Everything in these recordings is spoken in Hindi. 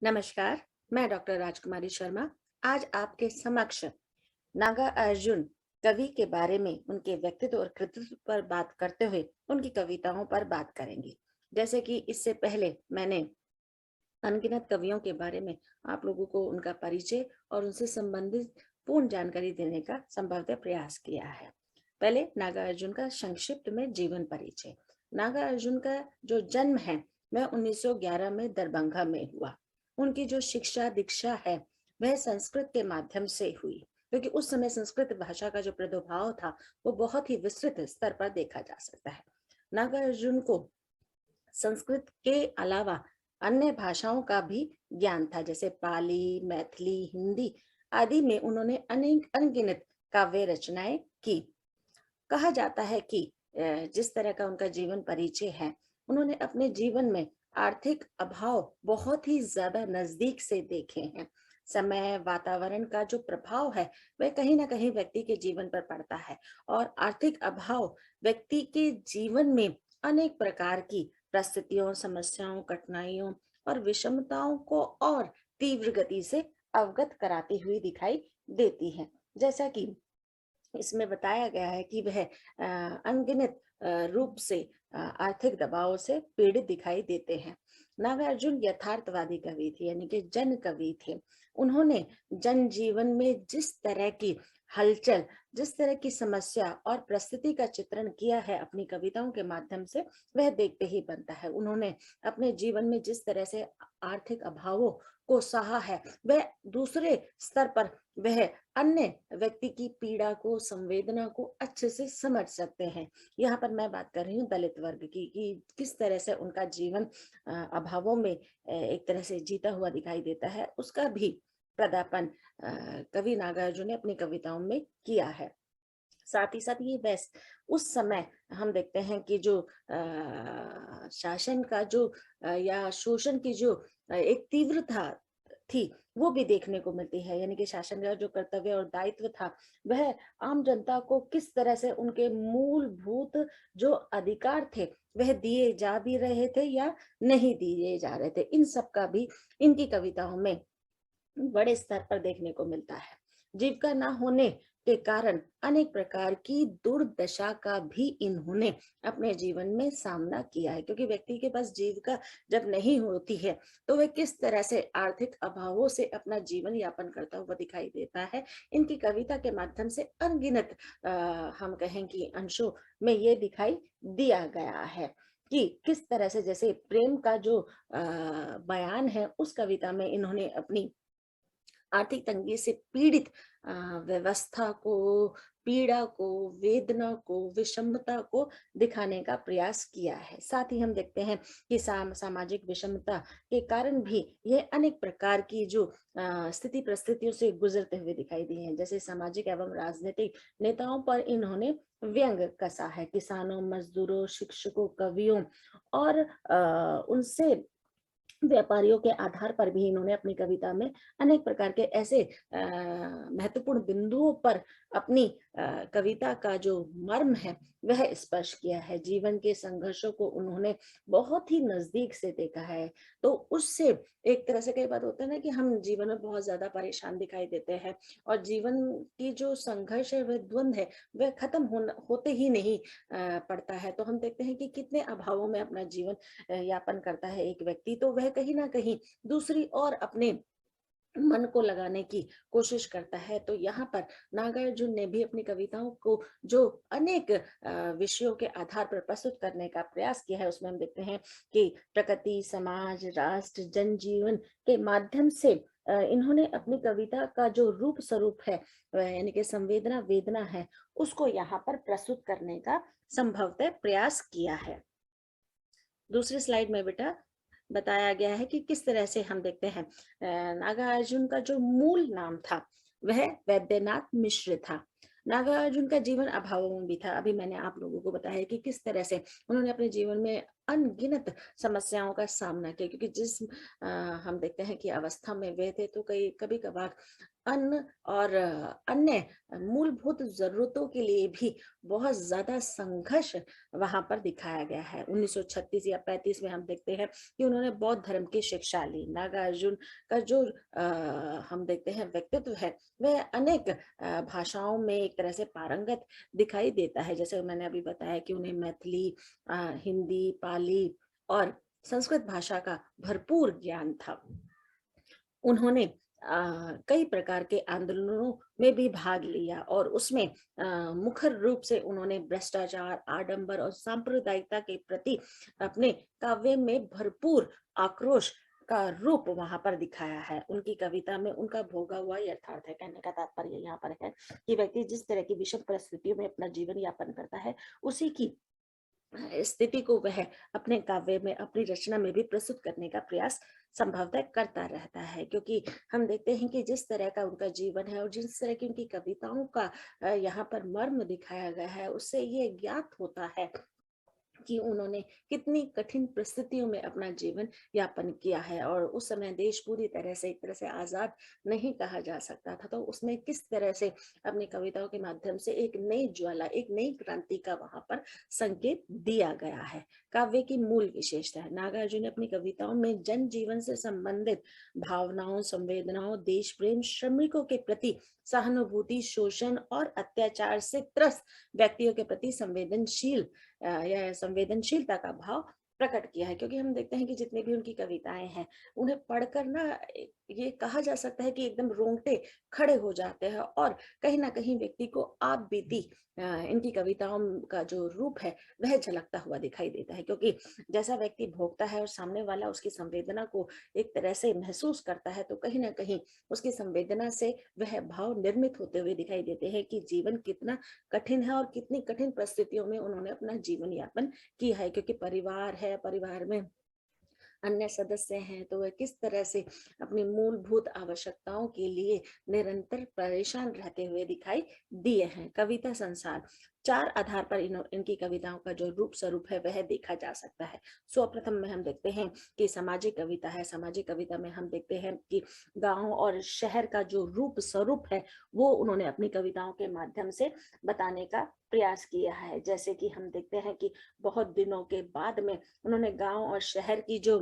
नमस्कार। मैं डॉक्टर राजकुमारी शर्मा आज आपके समक्ष नागार्जुन कवि के बारे में, उनके व्यक्तित्व और कृतित्व पर बात करते हुए उनकी कविताओं पर बात करेंगे। जैसे कि इससे पहले मैंने अनगिनत कवियों के बारे में आप लोगों को उनका परिचय और उनसे संबंधित पूर्ण जानकारी देने का संभवतः प्रयास किया है। पहले नागार्जुन का संक्षिप्त में जीवन परिचय। नागार्जुन का जो जन्म है वह 1911 में दरभंगा में हुआ। उनकी जो शिक्षा दीक्षा है वह संस्कृत के माध्यम से हुई, क्योंकि उस समय संस्कृत भाषा का जो प्रादुर्भाव था वो बहुत ही विस्तृत स्तर पर देखा जा सकता है। नागार्जुन को संस्कृत के अलावा अन्य भाषाओं का भी ज्ञान था, जैसे पाली, मैथिली, हिंदी आदि में उन्होंने अनेक अनगिनत काव्य रचनाएं की। कहा जाता है कि जिस तरह का उनका जीवन परिचय है, उन्होंने अपने जीवन में आर्थिक अभाव बहुत ही ज्यादा नजदीक से देखे हैं। समय, वातावरण का जो प्रभाव है वह कहीं ना कहीं व्यक्ति के जीवन पर पड़ता है, और आर्थिक अभाव व्यक्ति के जीवन में अनेक प्रकार की परिस्थितियों, समस्याओं, कठिनाइयों और विषमताओं को और तीव्र गति से अवगत कराती हुई दिखाई देती है। जैसा कि इसमें बताया गया है कि वह अनगिनत रूप से आर्थिक दबाव से पीड़ित दिखाई देते हैं। नागार्जुन यथार्थवादी कवि थे, यानी कि जन कवि थे। उन्होंने जन जीवन में जिस तरह की हलचल, जिस तरह की समस्या और परिस्थिति का चित्रण किया है अपनी कविताओं के माध्यम से, वह देखते ही बनता है। उन्होंने अपने जीवन में जिस तरह से आर्थिक अभावों को सहा है, वह दूसरे स्तर पर वह अन्य व्यक्ति की पीड़ा को, संवेदना को अच्छे से समझ सकते हैं। यहाँ पर मैं बात कर रही हूँ दलित वर्ग की, कि किस तरह से उनका जीवन अभावों में एक तरह से जीता हुआ दिखाई देता है, उसका भी प्रदापन कवि नागार्जुन ने अपनी कविताओं में किया है। साथ ही साथ ये बस उस समय हम देखते हैं कि जो शासन का जो या शोषण की जो एक तीव्रता थी, वो भी देखने को मिलती है। यानी कि शासन का जो कर्तव्य और दायित्व था, वह आम जनता को किस तरह से उनके मूलभूत जो अधिकार थे वह दिए जा भी रहे थे या नहीं दिए जा रहे थे, इन सब का भी इनकी कविताओं में बड़े स्तर पर देखने को मिलता है। जीविका न होने के कारण अनेक प्रकार की दुर्दशा का भी इन्होंने अपने जीवन में सामना किया है, क्योंकि व्यक्ति के पास जीविका जब नहीं होती है तो वह किस तरह से आर्थिक अभावों से अपना जीवन यापन करता हुआ दिखाई देता है। इनकी कविता के माध्यम से अनगिनत हम कहें कि अंशों में ये दिखाई दिया गया है कि किस तरह से, जैसे प्रेम का जो बयान है, उस कविता में इन्होंने अपनी आर्थिक तंगी से पीड़ित अ, व्यवस्था को, पीड़ा को, वेदना को, विषमता को दिखाने का प्रयास किया है। साथ ही हम देखते हैं कि सामाजिक विषमता के कारण भी ये अनेक प्रकार की जो स्थिति परिस्थितियों से गुजरते हुए दिखाई दिए हैं। जैसे सामाजिक एवं राजनीतिक नेताओं पर इन्होंने व्यंग कसा है, किसानों, मजदूरों, शिक्षकों, कवियों और उनसे व्यापारियों के आधार पर भी इन्होंने अपनी कविता में अनेक प्रकार के ऐसे महत्वपूर्ण बिंदुओं पर अपनी कविता का जो मर्म है वह स्पर्श किया है। जीवन के संघर्षों को उन्होंने बहुत ही नजदीक से देखा है। तो उससे एक तरह से, कई बार होता है ना कि हम जीवन में बहुत ज्यादा परेशान दिखाई देते हैं, और जीवन की जो संघर्ष है, वह द्वंद है, वह खत्म होते ही नहीं पड़ता है। तो हम देखते हैं कि कितने अभावों में अपना जीवन यापन करता है एक व्यक्ति, तो वह कहीं ना कहीं दूसरी और अपने मन को लगाने की कोशिश करता है। तो यहाँ पर नागार्जुन ने भी अपनी कविताओं को जो अनेक विषयों के आधार पर प्रस्तुत करने का प्रयास किया है, उसमें हम देखते हैं कि प्रकृति, समाज, राष्ट्र, जनजीवन के माध्यम से इन्होंने अपनी कविता का जो रूप स्वरूप है, यानी कि संवेदना, वेदना है, उसको यहाँ पर प्रस्तुत करने का संभवतः प्रयास किया है। दूसरी स्लाइड में बेटा बताया गया है कि किस तरह से हम देखते हैं नागार्जुन का जो मूल नाम था वह वैद्यनाथ मिश्र था। नागार्जुन का जीवन अभावों में भी था। अभी मैंने आप लोगों को बताया कि किस तरह से उन्होंने अपने जीवन में अनगिनत समस्याओं का सामना किया, क्योंकि हम देखते हैं कि अवस्था में वे थे तो कई कभी कभार अन्न और अन्य मूलभूत जरूरतों के लिए भी बहुत ज्यादा संघर्ष वहां पर दिखाया गया है। 1936 या 35 में हम देखते हैं कि उन्होंने बौद्ध धर्म की शिक्षा ली। नागार्जुन का जो हम देखते हैं व्यक्तित्व है, वह अनेक भाषाओं में एक तरह से पारंगत दिखाई देता है। जैसे मैंने अभी बताया कि उन्हें मैथिली, हिंदी, पाली और संस्कृत भाषा का भरपूर ज्ञान था। उन्होंने कई प्रकार के आंदोलनों में भी भाग लिया और उसमें मुखर रूप से उन्होंने भ्रष्टाचार, आडंबर और सांप्रदायिकता के प्रति अपने काव्य में भरपूर आक्रोश का रूप वहां पर दिखाया है। उनकी कविता में उनका भोगा हुआ यथार्थ है। कहने का तात्पर्य यहाँ पर है कि व्यक्ति जिस तरह की विषम परिस्थितियों में अपना जीवन यापन करता है, उसी की स्थिति को वह अपने काव्य में, अपनी रचना में भी प्रस्तुत करने का प्रयास संभवतः करता रहता है। क्योंकि हम देखते हैं कि जिस तरह का उनका जीवन है और जिस तरह की उनकी कविताओं का यहाँ पर मर्म दिखाया गया है, उससे ये ज्ञात होता है कि उन्होंने कितनी कठिन परिस्थितियों में अपना जीवन यापन किया है। और उस समय देश पूरी तरह से, एक तरह से आजाद नहीं कहा जा सकता था, तो उसमें किस तरह से अपनी कविताओं के माध्यम से एक नई ज्वाला, एक नई क्रांति का वहां पर संकेत दिया गया है। काव्य की मूल विशेषता है, नागार्जुन ने अपनी कविताओं में जन जीवन से संबंधित भावनाओं, संवेदनाओं, देश प्रेम, श्रमिकों के प्रति सहानुभूति, शोषण और अत्याचार से त्रस्त व्यक्तियों के प्रति या संवेदनशीलता का भाव प्रकट किया है। क्योंकि हम देखते हैं कि जितनी भी उनकी कविताएं हैं, उन्हें पढ़कर ना ये कहा जा सकता है कि एकदम रोंगटे खड़े हो जाते हैं और कहीं ना कहीं व्यक्ति को आप बीती इनकी कविताओं का जो रूप है वह झलकता हुआ दिखाई देता है। क्योंकि जैसा व्यक्ति भोगता है और सामने वाला उसकी संवेदना को एक तरह से महसूस करता है, तो कहीं ना कहीं उसकी संवेदना से वह भाव निर्मित होते हुए दिखाई देते हैं कि जीवन कितना कठिन है और कितनी कठिन परिस्थितियों में उन्होंने अपना जीवन यापन किया है। क्योंकि परिवार है, परिवार में अन्य सदस्य हैं, तो वह किस तरह से अपनी मूलभूत आवश्यकताओं के लिए निरंतर परेशान रहते हुए दिखाई दिए हैं। कविता संसार, चार आधार पर इनकी कविताओं का जो रूप स्वरूप है वह देखा जा सकता है। सर्वप्रथम में हम देखते हैं कि सामाजिक कविता है। सामाजिक कविता में हम देखते हैं कि गांव और शहर का जो रूप स्वरूप है वो उन्होंने अपनी कविताओं के माध्यम से बताने का प्रयास किया है। जैसे कि हम देखते हैं कि बहुत दिनों के बाद में उन्होंने गांव और शहर की जो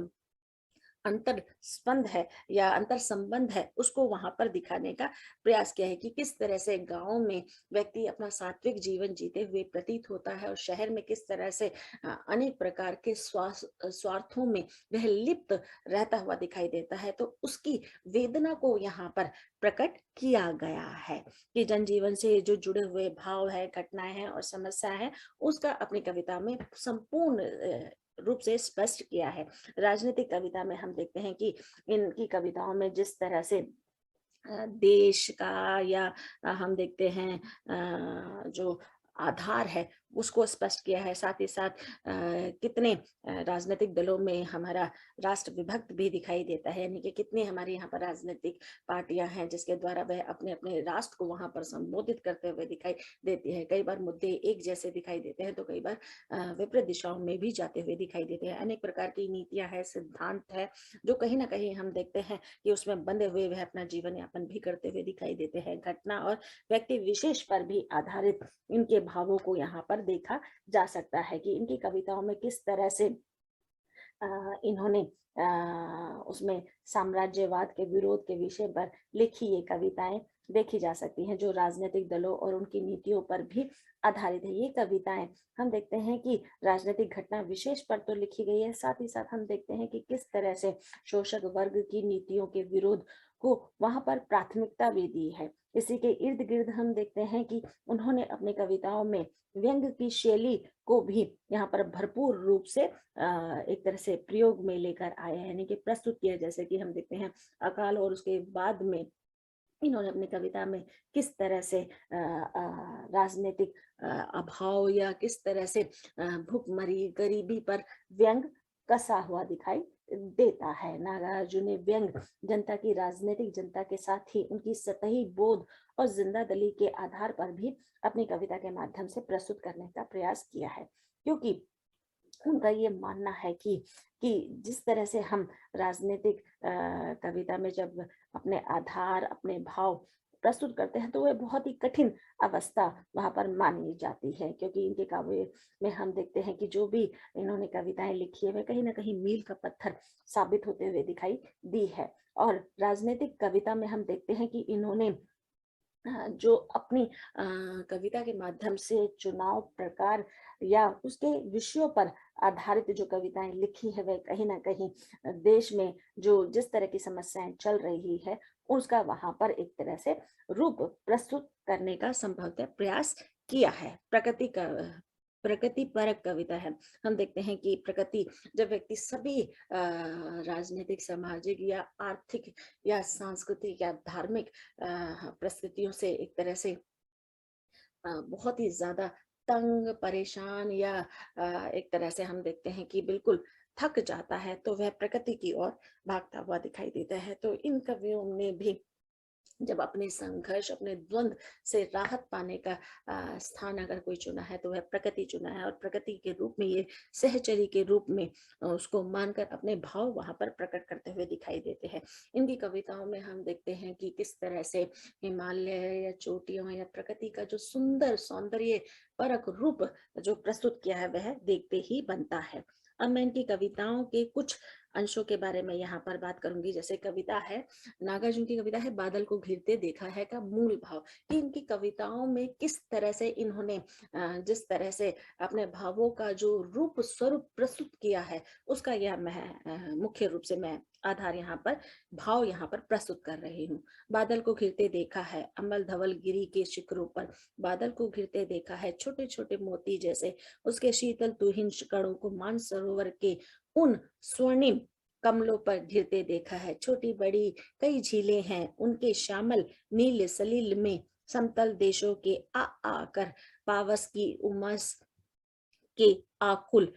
अंतर स्पंद है या अंतर संबंध है उसको वहां पर दिखाने का प्रयास किया है कि किस तरह से गांव में व्यक्ति अपना सात्विक जीवन जीते हुए प्रतीत होता है और शहर में किस तरह से अनेक प्रकार के स्वार्थों में वह लिप्त रहता हुआ दिखाई देता है। तो उसकी वेदना को यहाँ पर प्रकट किया गया है कि जनजीवन से जो जुड़े हुए भाव है, घटनाएं हैं और समस्या है, उसका अपनी कविता में संपूर्ण रूप से स्पष्ट किया है। राजनीतिक कविता में हम देखते हैं कि इनकी कविताओं में जिस तरह से देश का या हम देखते हैं जो आधार है उसको स्पष्ट किया है। साथ ही साथ कितने राजनीतिक दलों में हमारा राष्ट्र विभक्त भी दिखाई देता है, यानी कि कितनी हमारे यहाँ पर राजनीतिक पार्टियां हैं जिसके द्वारा वह अपने अपने राष्ट्र को वहां पर संबोधित करते हुए दिखाई देती है। कई बार मुद्दे एक जैसे दिखाई देते हैं तो कई बार विपरीत दिशाओं में भी जाते हुए दिखाई देते हैं। अनेक प्रकार की नीतियां है, सिद्धांत है, जो कहीं ना कहीं हम देखते हैं कि उसमें बंधे हुए वह अपना जीवन यापन भी करते हुए दिखाई देते हैं। घटना और व्यक्ति विशेष पर भी आधारित इनके भावों को यहाँ पर देखा जा सकता है कि इनकी कविताओं में किस तरह से इन्होंने उसमें साम्राज्यवाद के विरोध के विषय पर लिखी ये कविताएं देखी जा सकती हैं, जो राजनीतिक दलों और उनकी नीतियों पर भी आधारित है। ये कविताएं हम देखते हैं कि राजनीतिक घटना विशेष पर तो लिखी गई है, साथ ही साथ हम देखते हैं कि किस तरह से शोषक वर्ग की नीतियों के विरोध को वहां पर प्राथमिकता भी दी है। इसी के इर्द गिर्द हम देखते हैं कि उन्होंने अपनी कविताओं में व्यंग की शैली को भी यहाँ पर भरपूर रूप से एक तरह से प्रयोग में लेकर आए हैं, यानी कि प्रस्तुत किया। जैसे कि हम देखते हैं अकाल और उसके बाद में इन्होंने अपनी कविता में किस तरह से राजनीतिक अभाव या किस तरह से भूखमरी, गरीबी पर व्यंग कसा हुआ दिखाई देता है। नागार्जुन ने व्यंग जनता की, राजनीतिक जनता के साथ ही उनकी सतही बोध और जिंदादिली के आधार पर भी अपनी कविता के माध्यम से प्रस्तुत करने का प्रयास किया है। क्योंकि उनका ये मानना है कि जिस तरह से हम राजनीतिक कविता में जब अपने आधार, अपने भाव प्रस्तुत करते हैं, तो वह बहुत ही कठिन अवस्था वहाँ पर मानी जाती है, क्योंकि इनके काव्य में हम देखते हैं कि जो भी इन्होंने कविताएं लिखी है, वह कहीं ना कहीं मील का पत्थर साबित होते हुए दिखाई दी है। और राजनीतिक कविता में हम देखते हैं कि इन्होंने जो अपनी कविता के माध्यम से चुनाव प्रकार या उसके विषयों पर आधारित जो कविताएं लिखी है, वह कहीं ना कहीं देश में जो जिस तरह की समस्याएं चल रही है, उसका वहां पर एक तरह से रूप प्रस्तुत करने का संभवतः प्रयास किया है। प्रकृति परक कविता है। हम देखते हैं कि प्रकृति, जब व्यक्ति सभी राजनीतिक, सामाजिक या आर्थिक या सांस्कृतिक या धार्मिक परिस्थितियों से एक तरह से बहुत ही ज्यादा तंग, परेशान या एक तरह से हम देखते हैं कि बिल्कुल थक जाता है, तो वह प्रकृति की ओर भागता हुआ दिखाई देता है। तो इन कवियों ने भी जब अपने संघर्ष, अपने द्वंद से राहत पाने का स्थान अगर कोई चुना है, तो वह प्रकृति चुना है, और प्रकृति के रूप में, ये सहचरी के रूप में उसको मानकर अपने भाव वहां पर प्रकट करते हुए दिखाई देते हैं। इनकी कविताओं में हम देखते हैं कि किस तरह से हिमालय या चोटियों या प्रकृति का जो सुंदर सौंदर्य परक रूप जो प्रस्तुत किया है, वह देखते ही बनता है। अब मैं इनकी कविताओं के कुछ अंशों के बारे में यहाँ पर बात करूंगी। जैसे कविता है, नागार्जुन की कविता है बादल को घिरते देखा है का मूल भाव, कि इनकी कविताओं में किस तरह से इन्होंने जिस तरह से अपने भावों का जो रूप स्वरूप प्रस्तुत किया है, उसका यह मैं मुख्य रूप से मैं आधार यहाँ पर, भाव यहाँ पर प्रस्तुत कर रही हूँ। बादल को घिरते देखा है अमल धवल गिरी के शिखरों पर, बादल को घिरते देखा है छोटे छोटे मोती जैसे, उसके शीतल तुहिन कणों को मान सरोवर के उन स्वर्णिम कमलों पर घिरते देखा है। छोटी बड़ी कई झीलें हैं, उनके श्यामल नील सलील में समतल देशों के आ आकर पावस की उमस के आकुल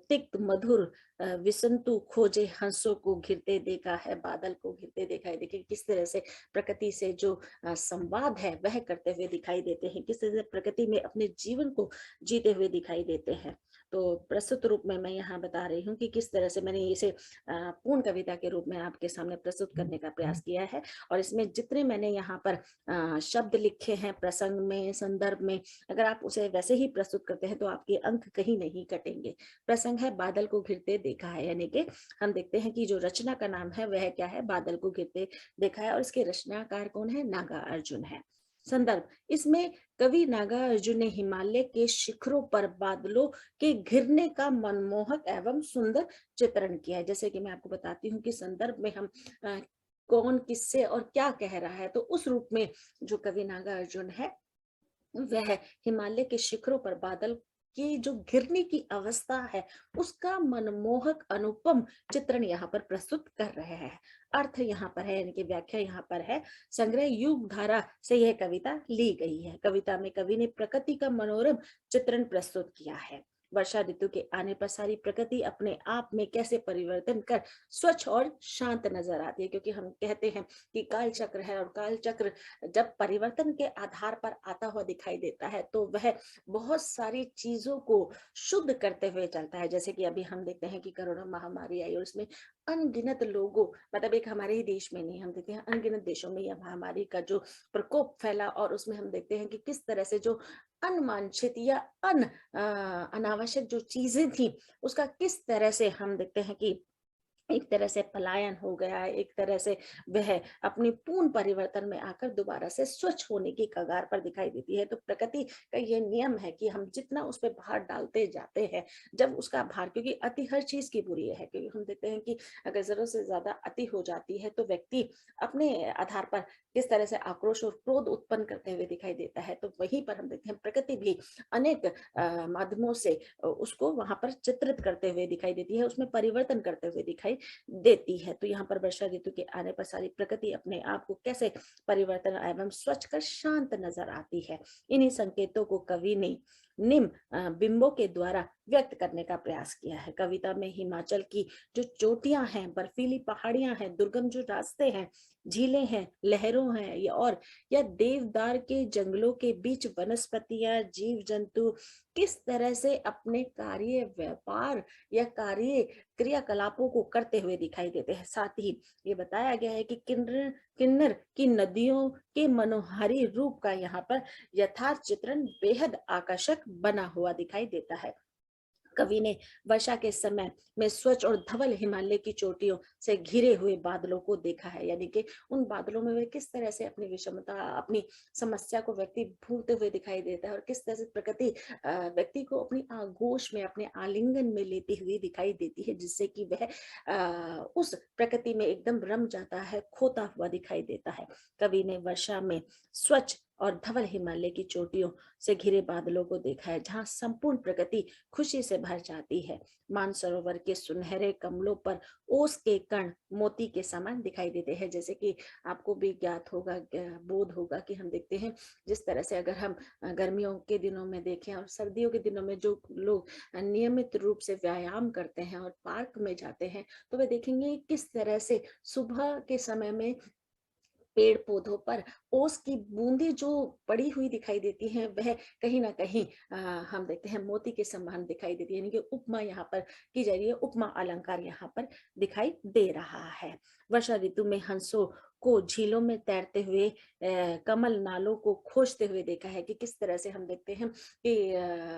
तिक्त मधुर विसंतु खोजे हंसों को घिरते देखा है, बादल को घिरते देखा है। देखिए किस तरह से प्रकृति से जो संवाद है वह करते हुए दिखाई देते हैं, किस तरह से प्रकृति में अपने जीवन को जीते हुए दिखाई देते हैं। तो प्रस्तुत रूप में मैं यहाँ बता रही हूँ कि किस तरह से मैंने इसे पूर्ण कविता के रूप में आपके सामने प्रस्तुत करने का प्रयास किया है। और इसमें जितने मैंने यहाँ पर शब्द लिखे हैं प्रसंग में, संदर्भ में, अगर आप उसे वैसे ही प्रस्तुत करते हैं तो आपके अंक कहीं नहीं कटेंगे। प्रसंग है बादल को घिरते देखा है, यानी कि हम देखते हैं कि जो रचना का नाम है वह क्या है, बादल को घिरते देखा है, और इसके रचनाकार कौन है, नागार्जुन है। संदर्भ, इसमें कवि नागार्जुन ने हिमालय के शिखरों पर बादलों के घिरने का मनमोहक एवं सुंदर चित्रण किया है। जैसे कि मैं आपको बताती हूँ कि संदर्भ में हम कौन किससे और क्या कह रहा है, तो उस रूप में जो कवि नागार्जुन है वह हिमालय के शिखरों पर बादल की जो घिरने की अवस्था है, उसका मनमोहक अनुपम चित्रण यहाँ पर प्रस्तुत कर रहे हैं। अर्थ यहाँ पर है, यानी कि व्याख्या यहाँ पर है, संग्रह युग धारा से यह कविता ली गई है। कविता में कवि ने प्रकृति का मनोरम चित्रण प्रस्तुत किया है। वर्षा ऋतु के आने पर सारी प्रकृति अपने आप में कैसे परिवर्तन कर स्वच्छ और शांत नजर आती है, क्योंकि हम कहते हैं कि काल चक्र है, और काल चक्र जब परिवर्तन के आधार पर आता हुआ दिखाई देता है, तो वह बहुत सारी चीजों को शुद्ध करते हुए चलता है। जैसे कि अभी हम देखते हैं कि कोरोना महामारी आई, और इसमें अनगिनत लोगों, मतलब एक हमारे ही देश में नहीं, हम देखते हैं अनगिनत देशों में यह महामारी का जो प्रकोप फैला, और उसमें हम देखते हैं कि किस तरह से जो अनवांछित या अनावश्यक जो चीजें थी, उसका किस तरह से हम देखते हैं कि एक तरह से पलायन हो गया है, एक तरह से वह अपनी पूर्ण परिवर्तन में आकर दोबारा से स्वच्छ होने की कगार पर दिखाई देती है। तो प्रकृति का ये नियम है कि हम जितना उस पर भार डालते जाते हैं, जब उसका भार, क्योंकि अति हर चीज की बुरी है, क्योंकि हम देखते हैं कि अगर जरूरत से ज्यादा अति हो जाती है, तो व्यक्ति अपने आधार पर किस तरह से आक्रोश और क्रोध उत्पन्न करते हुए दिखाई देता है। तो वहीं पर हम देखते हैं प्रकृति भी अनेक माध्यमों से उसको वहां पर चित्रित करते हुए दिखाई देती है, उसमें परिवर्तन करते हुए दिखाई देती है। तो यहाँ पर वर्षा ऋतु के आने पर सारी प्रकृति अपने आप को कैसे परिवर्तन एवं स्वच्छ कर शांत नजर आती है। इन्हीं संकेतों को कवि ने निम्न बिंबों के द्वारा व्यक्त करने का प्रयास किया है। कविता में हिमाचल की जो चोटियां हैं, बर्फीली पहाड़ियां हैं, दुर्गम जो रास्ते हैं, झीलें हैं, लहरों हैं, या देवदार के जंगलों के बीच वनस्पतियां, जीव जंतु किस तरह से अपने कार्य व्यापार या कार्य क्रियाकलापों को करते हुए दिखाई देते हैं। साथ ही ये बताया गया है कि किन्नर किन्नर की नदियों के मनोहारी रूप का यहाँ पर यथार्थ चित्रण बेहद आकर्षक बना हुआ दिखाई देता है। कवि ने वर्षा के समय में स्वच्छ और धवल हिमालय की चोटियों से घिरे हुए बादलों को देखा है, यानी कि उन बादलों में वे किस तरह से अपनी विषमता, अपनी समस्या को व्यक्ति भूलते हुए दिखाई देता है और किस तरह से प्रकृति व्यक्ति को अपनी आगोश में, अपने आलिंगन में लेती हुई दिखाई देती है, जिससे कि वह उस प्रकृति में एकदम रम जाता है, खोता हुआ दिखाई देता है। कवि ने वर्षा में स्वच्छ और धवल हिमालय की चोटियों से घिरे बादलों को देखा है, जहां संपूर्ण प्रकृति खुशी से भर जाती है। मानसरोवर के सुनहरे कमलों पर ओस के कण मोती के समान दिखाई देते हैं। जैसे कि आपको भी ज्ञात होगा, बोध होगा कि हम देखते हैं जिस तरह से अगर हम गर्मियों के दिनों में देखें और सर्दियों के दिनों में जो लोग नियमित रूप से व्यायाम करते हैं और पार्क में जाते हैं, तो वे देखेंगे किस तरह से सुबह के समय में पेड़ पौधों पर ओस की बूंदें जो पड़ी हुई दिखाई देती हैं, वह कहीं ना कहीं हम देखते हैं मोती के समान दिखाई देती है, यानी कि उपमा यहाँ पर की जा रही है, उपमा अलंकार यहाँ पर दिखाई दे रहा है। वर्षा ऋतु में हंसों को झीलों में तैरते हुए, कमल नालों को खोजते हुए देखा है कि किस तरह से हम देखते हैं कि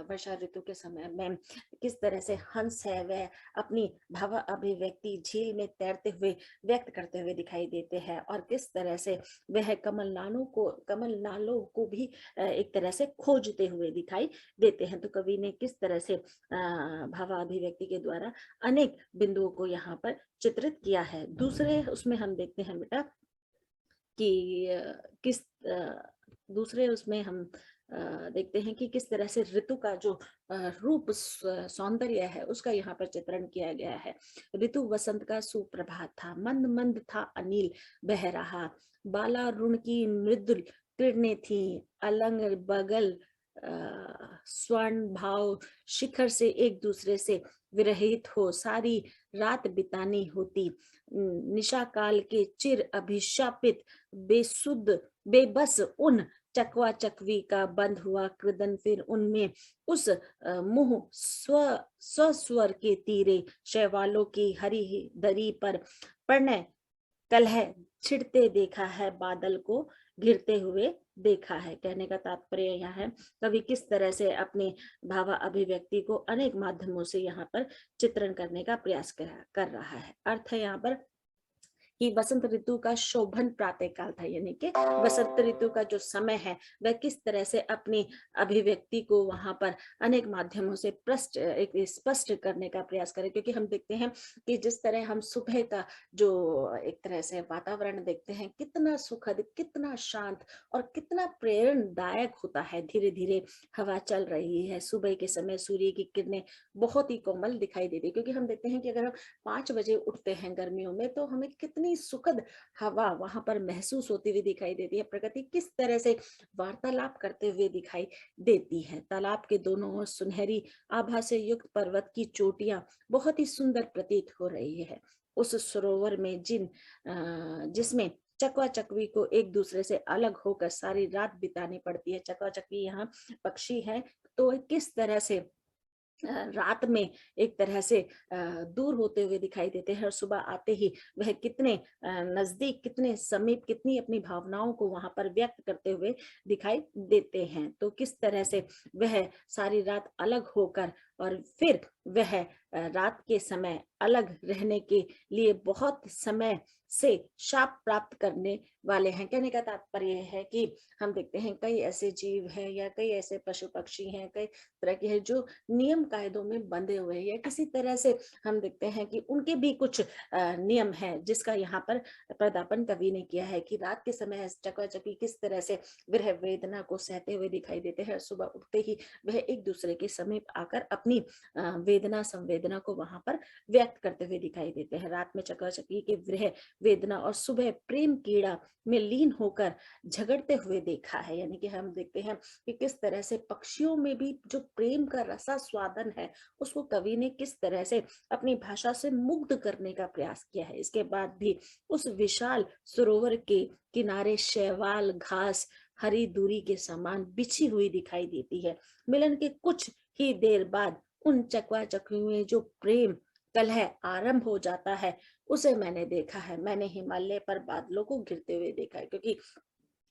वर्षा ऋतु के समय में किस तरह से हंस है वह अपनी भाव अभिव्यक्ति झील में तैरते हुए व्यक्त करते हुए दिखाई देते हैं, और किस तरह से वह कमल नालों को भी एक तरह से खोजते हुए दिखाई देते हैं। तो कवि ने किस तरह से भावाभिव्यक्ति के द्वारा अनेक बिंदुओं को यहाँ पर चित्रित किया है। दूसरे उसमें हम देखते हैं बेटा कि किस दूसरे उसमें हम देखते हैं कि किस तरह से ऋतु का जो रूप सौंदर्य है उसका यहाँ पर चित्रण किया गया है। ऋतु वसंत का सुप्रभात था, मंद मंद था अनिल बह रहा, बाला रुण की मृदुल किरणें थी, अलंग बगल स्वर्ण भाव शिखर से एक दूसरे से विरहित हो सारी रात बितानी होती, निशा काल के चिर अभिशापित बेसुध बेबस उन चकवा चकवी का बंद हुआ कृदन, फिर उनमें उस मुंह स्वस्वर के तीरे शैवालों की हरी दरी पर प्रणय कलह छिड़ते देखा है, बादल को घिरते हुए देखा है। कहने का तात्पर्य यह है कवि किस तरह से अपनी भाव अभिव्यक्ति को अनेक माध्यमों से यहाँ पर चित्रण करने का प्रयास कर रहा है। अर्थ है यहाँ पर कि वसंत ऋतु का शोभन प्रातः काल था, यानी कि वसंत ऋतु का जो समय है वह किस तरह से अपनी अभिव्यक्ति को वहां पर अनेक माध्यमों से स्पष्ट करने का प्रयास करें, क्योंकि हम देखते हैं कि जिस तरह हम सुबह का जो एक तरह से वातावरण देखते हैं कितना सुखद, कितना शांत और कितना प्रेरणादायक होता है। धीरे धीरे हवा चल रही है, सुबह के समय सूर्य की किरणें बहुत ही कोमल दिखाई देती है, क्योंकि हम देखते हैं कि अगर हम 5 बजे उठते हैं गर्मियों में तो हमें कितनी सुखद हवा वहां पर महसूस होती हुई दिखाई देती है। प्रकृति किस तरह से वार्तालाप करते हुए दिखाई देती है। तालाब के दोनों ओर सुनहरी आभा से युक्त पर्वत की चोटियां बहुत ही सुंदर प्रतीत हो रही है। उस सरोवर में जिसमें चकवा चकवी को एक दूसरे से अलग होकर सारी रात बितानी पड़ती है। चकवा चकवी यहाँ पक्षी है, तो किस तरह से रात में एक तरह से दूर होते हुए दिखाई देते हैं और सुबह आते ही वह कितने नजदीक, कितने समीप, कितनी अपनी भावनाओं को वहां पर व्यक्त करते हुए दिखाई देते हैं। तो किस तरह से वह सारी रात अलग होकर और फिर वह रात के समय अलग रहने के लिए बहुत समय से शाप प्राप्त करने वाले हैं। कहने का तात्पर्य है कि हम देखते हैं कई ऐसे जीव हैं या कई ऐसे पशु पक्षी हैं, कई तरह के हैं जो नियम कायदों में बंधे हुए हैं, या किसी तरह से हम देखते हैं कि उनके भी कुछ नियम है, जिसका यहाँ पर प्रदापन कवि ने किया है कि रात के समय चकवाचकी किस तरह से विरह वेदना को सहते हुए दिखाई देते हैं। सुबह उठते ही वह एक दूसरे के समीप आकर अपनी वेदना संवेदना को वहां पर व्यक्त करते हुए दिखाई देते हैं। रात में चकवाचकी के विरह वेदना और सुबह प्रेम कीड़ा में लीन होकर झगड़ते हुए देखा है। यानी कि हम देखते हैं कि किस तरह से पक्षियों में भी जो प्रेम का रसा स्वादन है, उसको कवि ने किस तरह से अपनी भाषा से मुग्ध करने का प्रयास किया है। इसके बाद भी उस विशाल सरोवर के किनारे शैवाल घास हरी दूरी के समान बिछी हुई दिखाई देती है। मिलन के कुछ ही देर बाद उन चकवा चकवी में जो प्रेम कलह आरंभ हो जाता है, उसे मैंने देखा है। मैंने हिमालय पर बादलों को घिरते हुए देखा है, क्योंकि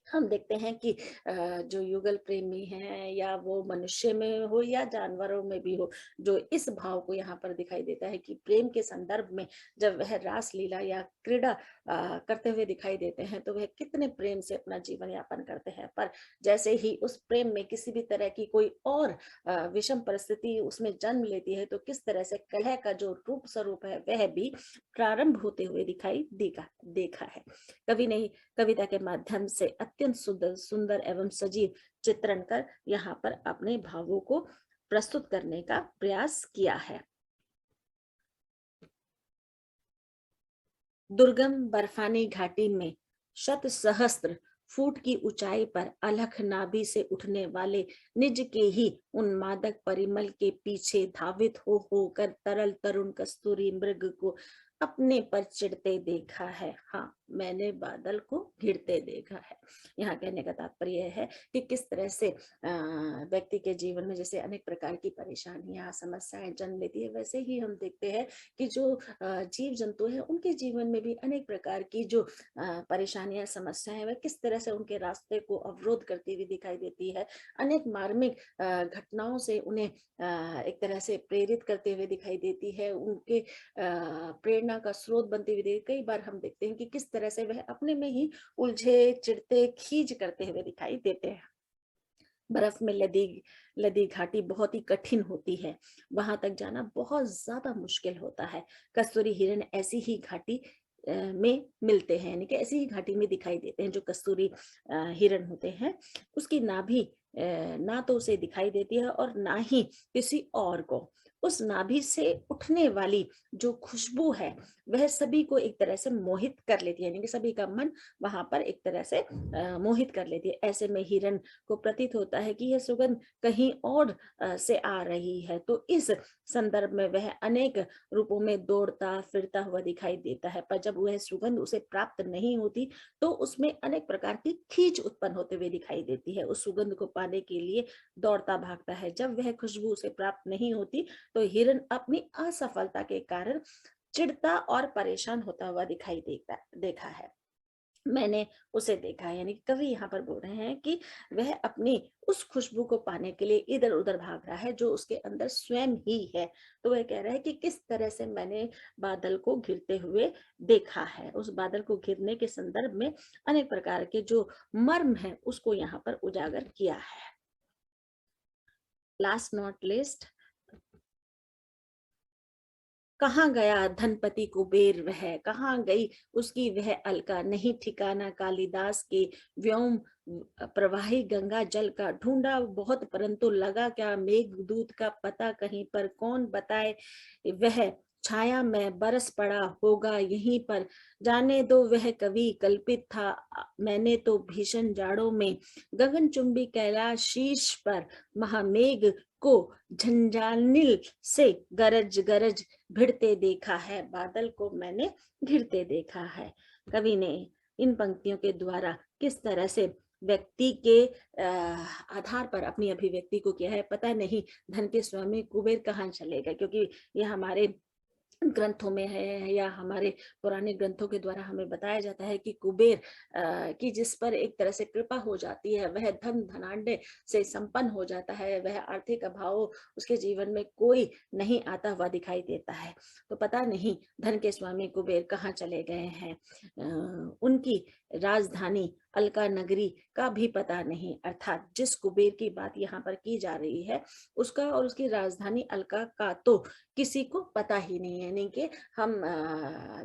हम देखते हैं कि जो युगल प्रेमी हैं, या वो मनुष्य में हो या जानवरों में भी हो, जो इस भाव को यहाँ पर दिखाई देता है कि प्रेम के संदर्भ में जब वह रास लीला या क्रीड़ा करते हुए दिखाई देते हैं, तो वह कितने प्रेम से अपना जीवन यापन करते हैं। पर जैसे ही उस प्रेम में किसी भी तरह की कोई और विषम परिस्थिति उसमें जन्म लेती है, तो किस तरह से कलह का जो रूप स्वरूप है वह भी प्रारंभ होते हुए दिखाई देखा है। कवि ने कविता के माध्यम से अत्यंत सुंदर सुंदर एवं सजीव चित्रण कर यहाँ पर अपने भावों को प्रस्तुत करने का प्रयास किया है। दुर्गम बर्फानी घाटी में शत सहस्त्र फुट की ऊंचाई पर अलख नाभि से उठने वाले निज के ही उन्मादक परिमल के पीछे धावित हो होकर तरल तरुण कस्तूरी मृग को अपने पर चिढ़ते देखा है। हाँ, मैंने बादल को घिरते देखा है। यहाँ कहने का तात्पर्य है कि किस तरह से व्यक्ति के जीवन में जैसे अनेक प्रकार की परेशानियां समस्याएं जन्म लेती है, वैसे ही हम देखते हैं कि जो जीव जंतु है उनके जीवन में भी अनेक प्रकार की जो परेशानियां समस्याएं वह किस तरह से उनके रास्ते को अवरोध करती हुई दिखाई देती है। अनेक मार्मिक घटनाओं से उन्हें एक तरह से प्रेरित करते हुए दिखाई देती है, उनके प्रेरणा का स्रोत बनते हुए कई बार हम देखते हैं कि किस तरह से वह अपने में ही उलझे चिढ़ते खींच करते हुए दिखाई देते हैं। बर्फ में लदी लदी घाटी बहुत ही कठिन होती है, वहां तक जाना बहुत ज्यादा मुश्किल होता है। कस्तूरी हिरण ऐसी ही घाटी में मिलते हैं, यानी कि ऐसी ही घाटी में दिखाई देते हैं। जो कस्तूरी हिरण होते हैं, उसकी नाभि ना तो उसे दिखाई देती है और ना ही किसी और को। उस नाभि से उठने वाली जो खुशबू है वह सभी को एक तरह से मोहित कर लेती है, यानी कि सभी का मन वहां पर एक तरह से मोहित कर लेती है। ऐसे में हिरण को प्रतीत होता है कि यह सुगंध कहीं और से आ रही है, तो इस संदर्भ में वह अनेक रूपों में दौड़ता फिरता हुआ दिखाई देता है। पर जब वह सुगंध उसे प्राप्त नहीं होती, तो उसमें अनेक प्रकार की खींच उत्पन्न होते हुए दिखाई देती है। उस सुगंध को पाने के लिए दौड़ता भागता है। जब वह खुशबू उसे प्राप्त नहीं होती, तो हिरण अपनी असफलता के कारण चिढ़ता और परेशान होता हुआ दिखाई देखा है। मैंने उसे देखा है, यानी कवि यहाँ पर बोल रहे हैं कि वह अपनी उस खुशबू को पाने के लिए इधर उधर भाग रहा है जो उसके अंदर स्वयं ही है। तो वह कह रहा है कि किस तरह से मैंने बादल को घिरते हुए देखा है। उस बादल को घिरने के संदर्भ में अनेक प्रकार के जो मर्म है उसको यहाँ पर उजागर किया है। लास्ट नॉट लिस्ट, कहाँ गया धनपति कुबेर वह, कहाँ गई उसकी वह अलका, नहीं ठिकाना कालिदास के व्योम प्रवाही गंगा जल का। ढूंढा बहुत परंतु लगा क्या, मेघदूत का पता कहीं पर कौन बताए वह, छाया में बरस पड़ा होगा यहीं पर, जाने दो वह कवि कल्पित था मैंने तो भीषण जाड़ों में, गगनचुंबी कैलाश शीर्ष पर महामेघ को झंझानिल से गरज गरज भिड़ते देखा है। बादल को मैंने घिरते देखा है। कवि ने इन पंक्तियों के द्वारा किस तरह से व्यक्ति के आधार पर अपनी अभिव्यक्ति को किया है, पता नहीं धन के स्वामी कुबेर कहाँ चले गए, क्योंकि यह हमारे ग्रंथों में है या हमारे पुराने ग्रंथों के द्वारा हमें बताया जाता है कि कुबेर की जिस पर एक तरह से कृपा हो जाती है वह धन धनाढ्य से संपन्न हो जाता है, वह आर्थिक अभाव उसके जीवन में कोई नहीं आता हुआ दिखाई देता है। तो पता नहीं धन के स्वामी कुबेर कहाँ चले गए हैं। उनकी राजधानी अलका नगरी का भी पता नहीं, अर्थात जिस कुबेर की बात यहाँ पर की जा रही है उसका और उसकी राजधानी अलका का तो किसी को पता ही नहीं है। यानी कि हम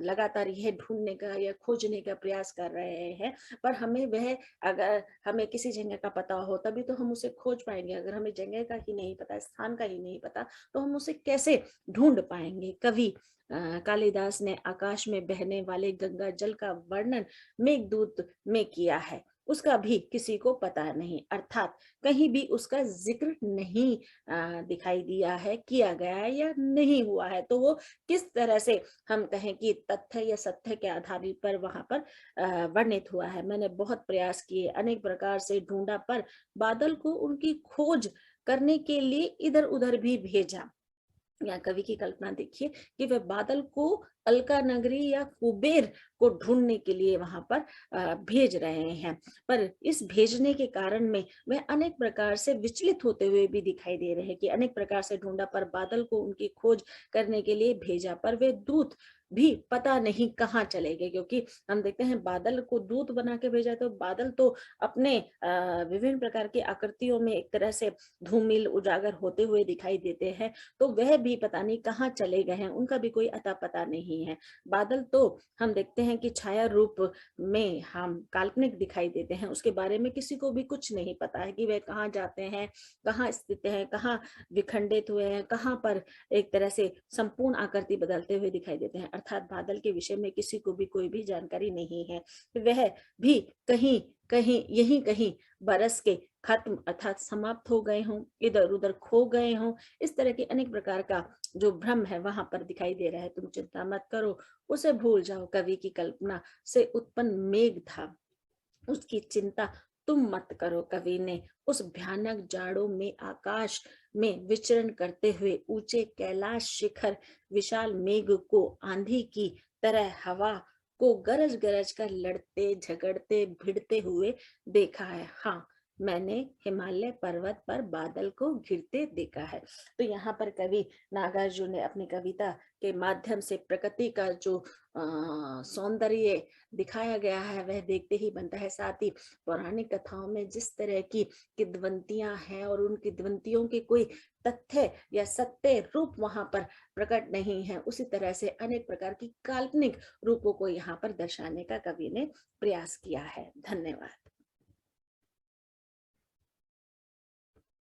लगातार यह ढूंढने का या खोजने का प्रयास कर रहे हैं, पर हमें वह, अगर हमें किसी जगह का पता हो तभी तो हम उसे खोज पाएंगे। अगर हमें जगह का ही नहीं पता, स्थान का ही नहीं पता, तो हम उसे कैसे ढूंढ पाएंगे। कवि कालिदास ने आकाश में बहने वाले गंगा जल का वर्णन मेघदूत में किया है, उसका भी किसी को पता नहीं, अर्थात कहीं भी उसका जिक्र नहीं दिखाई दिया है, किया गया है या नहीं हुआ है। तो वो किस तरह से हम कहें कि तथ्य या सत्य के आधार पर वहां पर वर्णित हुआ है। मैंने बहुत प्रयास किए, अनेक प्रकार से ढूंढा, पर बादल को उनकी खोज करने के लिए इधर उधर भी भेजा। या कवि की कल्पना देखिए कि वह बादल को अलका नगरी या कुबेर को ढूंढने के लिए वहां पर भेज रहे हैं, पर इस भेजने के कारण में वह अनेक प्रकार से विचलित होते हुए भी दिखाई दे रहे हैं कि अनेक प्रकार से ढूंढा, पर बादल को उनकी खोज करने के लिए भेजा, पर वे दूत भी पता नहीं कहाँ चले गए। क्योंकि हम देखते हैं बादल को दूत बना के भेजा, तो बादल तो अपने विभिन्न प्रकार की आकृतियों में एक तरह से धूमिल उजागर होते हुए दिखाई देते हैं, तो वह भी पता नहीं कहाँ चले गए हैं, उनका भी कोई अता पता नहीं है। बादल तो हम देखते हैं कि छाया रूप में हम काल्पनिक दिखाई देते हैं, उसके बारे में किसी को भी कुछ नहीं पता है कि वे कहाँ जाते हैं, कहाँ स्थित हैं, कहाँ विखंडित हुए हैं, कहाँ पर एक तरह से संपूर्ण आकृति बदलते हुए दिखाई देते हैं। अर्थात बादल के विषय में किसी को भी कोई भी जानकारी नहीं है, वह भी कहीं कहीं यहीं कहीं बरस के खत्म अर्थात समाप्त हो गए हों, इधर उधर खो गए हों। इस तरह के अनेक प्रकार का जो भ्रम है वहां पर दिखाई दे रहा है। तुम चिंता मत करो, उसे भूल जाओ, कवि की कल्पना से उत्पन्न मेघ था, उसकी चिंता तुम मत करो। कवि ने उस भयानक जाड़ों में आकाश में विचरण करते हुए ऊंचे कैलाश शिखर विशाल मेघ को आंधी की तरह हवा को गरज गरज कर लड़ते झगड़ते भिड़ते हुए देखा है। हाँ, मैंने हिमालय पर्वत पर बादल को घिरते देखा है। तो यहाँ पर कवि नागार्जुन ने अपनी कविता के माध्यम से प्रकृति का जो सौंदर्य दिखाया गया है वह देखते ही बनता है। साथ ही पौराणिक कथाओं में जिस तरह की किंवदंतियां हैं और उन किंवदंतियों के कोई तथ्य या सत्य रूप वहां पर प्रकट नहीं है, उसी तरह से अनेक प्रकार की काल्पनिक रूपों को यहाँ पर दर्शाने का कवि ने प्रयास किया है। धन्यवाद।